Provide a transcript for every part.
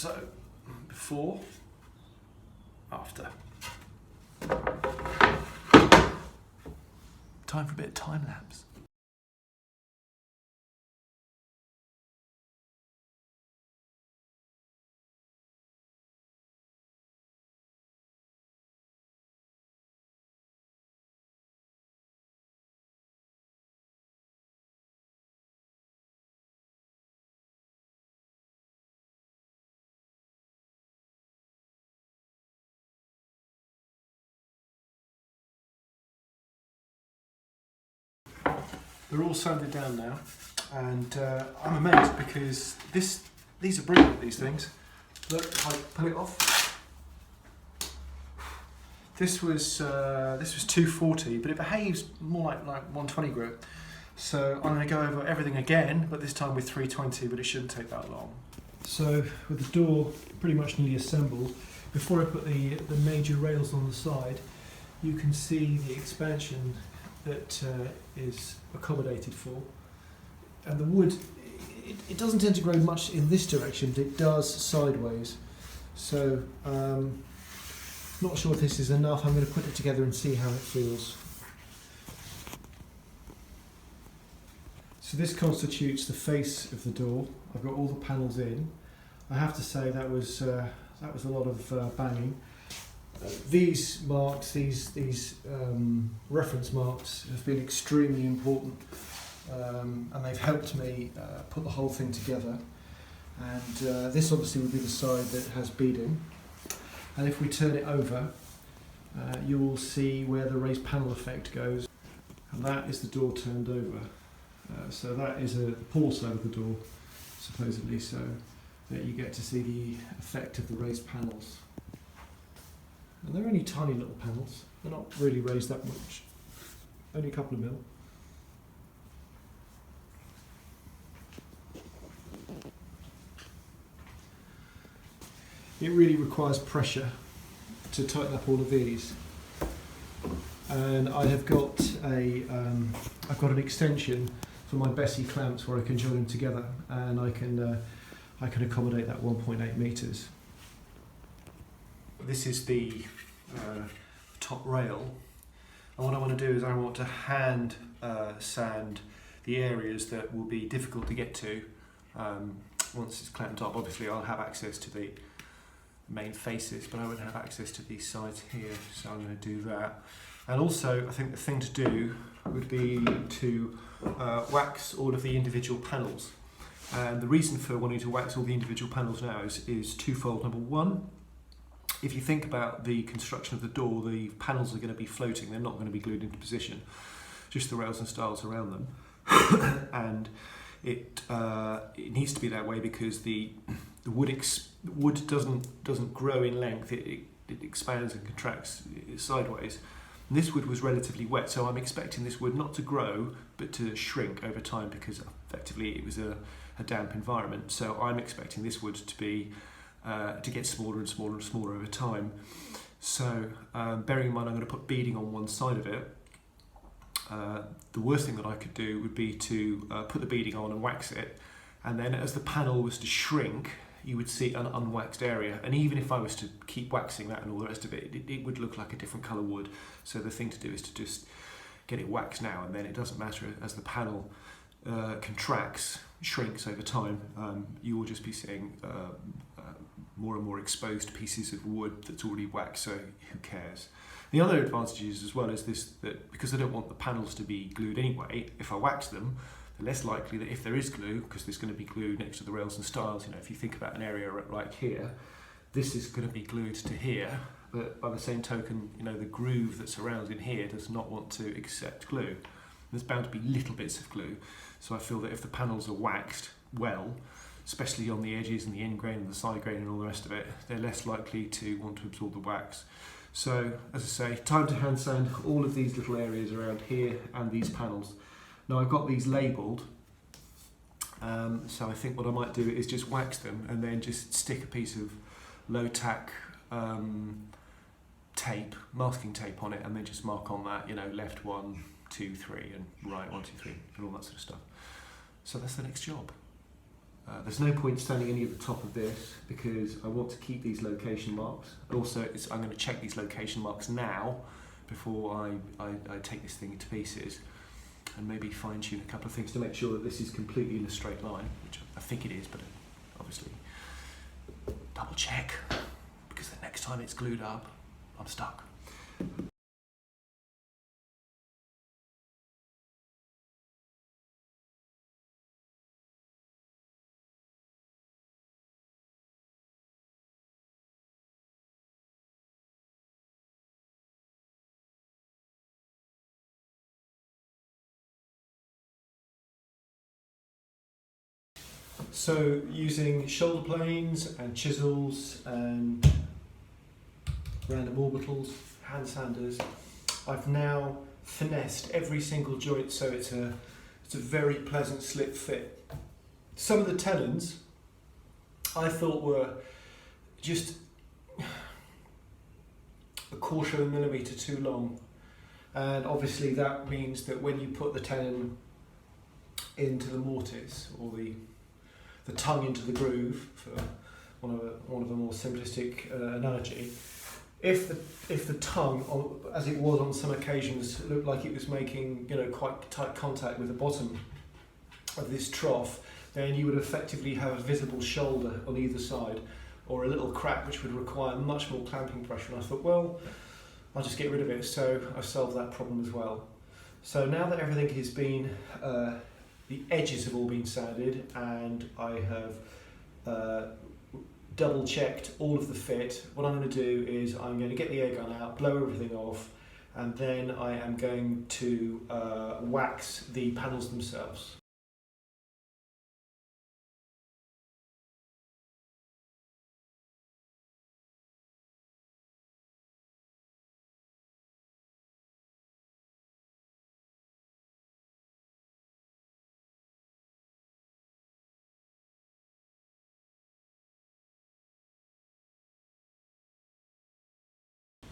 So, before, after. Time for a bit of time lapse. They're all sanded down now, and I'm amazed because these are brilliant, these things. Look, if I pull it off. This was 240, but it behaves more like 120 grip. So I'm going to go over everything again, but this time with 320, but it shouldn't take that long. So with the door pretty much nearly assembled, before I put the major rails on the side, you can see the expansion that is accommodated for. And the wood, it doesn't tend to grow much in this direction, but it does sideways. So not sure if this is enough. I'm going to put it together and see how it feels. So this constitutes the face of the door. I've got all the panels in. I have to say that was a lot of banging. These marks, these reference marks, have been extremely important, and they've helped me put the whole thing together. And this obviously would be the side that has beading. And if we turn it over, you will see where the raised panel effect goes. And that is the door turned over. So that is a port side of the door, supposedly, so that you get to see the effect of the raised panels. And they're only tiny little panels. They're not really raised that much. Only a couple of mil. It really requires pressure to tighten up all of these. And I have got I've got an extension for my Bessie clamps where I can join them together, and I can accommodate that 1.8 meters. This is the top rail, and what I want to do is I want to hand sand the areas that will be difficult to get to once it's clamped up. Obviously I'll have access to the main faces, but I won't have access to these sides here, so I'm going to do that. And also I think the thing to do would be to wax all of the individual panels. And the reason for wanting to wax all the individual panels now is twofold. Number one, if you think about the construction of the door, the panels are going to be floating, they're not going to be glued into position, just the rails and stiles around them. And it needs to be that way because the wood doesn't grow in length, it expands and contracts sideways. And this wood was relatively wet, so I'm expecting this wood not to grow but to shrink over time because effectively it was a damp environment. So I'm expecting this wood to be to get smaller and smaller and smaller over time. So bearing in mind I'm going to put beading on one side of it, the worst thing that I could do would be to put the beading on and wax it, and then as the panel was to shrink you would see an unwaxed area, and even if I was to keep waxing that and all the rest of it, it would look like a different colour wood. So the thing to do is to just get it waxed now, and then it doesn't matter as the panel shrinks over time, you will just be seeing more and more exposed pieces of wood that's already waxed, so who cares. The other advantages as well is that because I don't want the panels to be glued anyway, if I wax them, they're less likely that if there is glue, because there's going to be glue next to the rails and stiles, you know, if you think about an area like here, this is going to be glued to here, but by the same token, you know, the groove that's around in here does not want to accept glue. There's bound to be little bits of glue, so I feel that if the panels are waxed well, especially on the edges and the end grain and the side grain and all the rest of it, they're less likely to want to absorb the wax. So, as I say, time to hand sand all of these little areas around here and these panels. Now I've got these labelled, so I think what I might do is just wax them and then just stick a piece of low tack tape, masking tape on it, and then just mark on that, you know, left 1, 2, 3, and right 1, 2, 3, and all that sort of stuff. So that's the next job. There's no point standing any at the top of this because I want to keep these location marks. Also, I'm going to check these location marks now before I take this thing to pieces, and maybe fine tune a couple of things to make sure that this is completely in a straight line, which I think it is, but obviously double check, because the next time it's glued up, I'm stuck. So using shoulder planes and chisels and random orbitals, hand sanders, I've now finessed every single joint so it's a very pleasant slip fit. Some of the tenons I thought were just a quarter of a millimetre too long, and obviously that means that when you put the tenon into the mortise, or the tongue into the groove, for one of a more simplistic analogy, if the tongue, as it was on some occasions, looked like it was making quite tight contact with the bottom of this trough, then you would effectively have a visible shoulder on either side, or a little crack which would require much more clamping pressure. And I thought, well, I'll just get rid of it. So I solved that problem as well. So now that everything has been the edges have all been sanded, and I have double checked all of the fit. What I'm going to do is I'm going to get the air gun out, blow everything off, and then I am going to wax the panels themselves.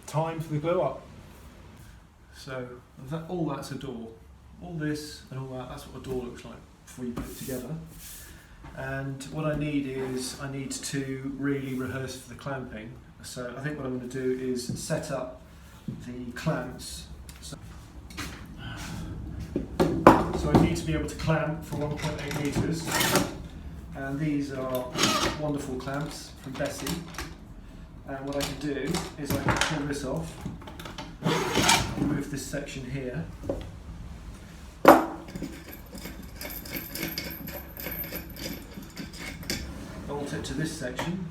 Time for the glue up. So all that's a door. All this and all that, that's what a door looks like before you put it together. And what I need is, I need to really rehearse for the clamping. So I think what I'm going to do is set up the clamps. So I need to be able to clamp for 1.8 metres. And these are wonderful clamps from Bessie. And what I can do is I can pull this off, remove this section here, bolt it to this section,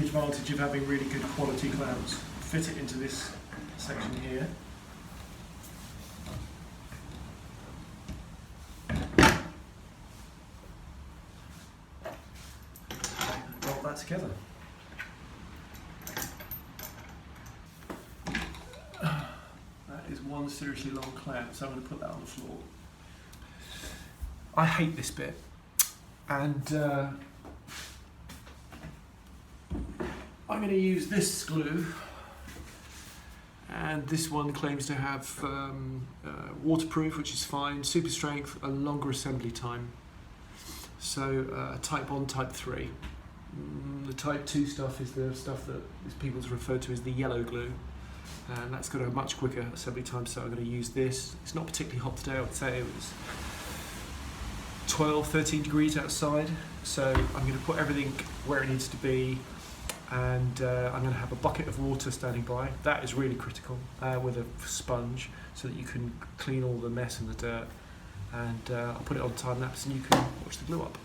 advantage of having really good quality clamps. Fit it into this section here. Bolt that together. That is one seriously long clamp, so I'm going to put that on the floor. I hate this bit, and I'm going to use this glue, and this one claims to have waterproof, which is fine, super strength, a longer assembly time. So type 1, type 3. The type 2 stuff is the stuff that people refer to as the yellow glue, and that's got a much quicker assembly time, so I'm going to use this. It's not particularly hot today. I would say it was 12, 13 degrees outside, so I'm going to put everything where it needs to be. And I'm going to have a bucket of water standing by. That is really critical, with a sponge, so that you can clean all the mess and the dirt. And I'll put it on time lapse and you can watch the glue up.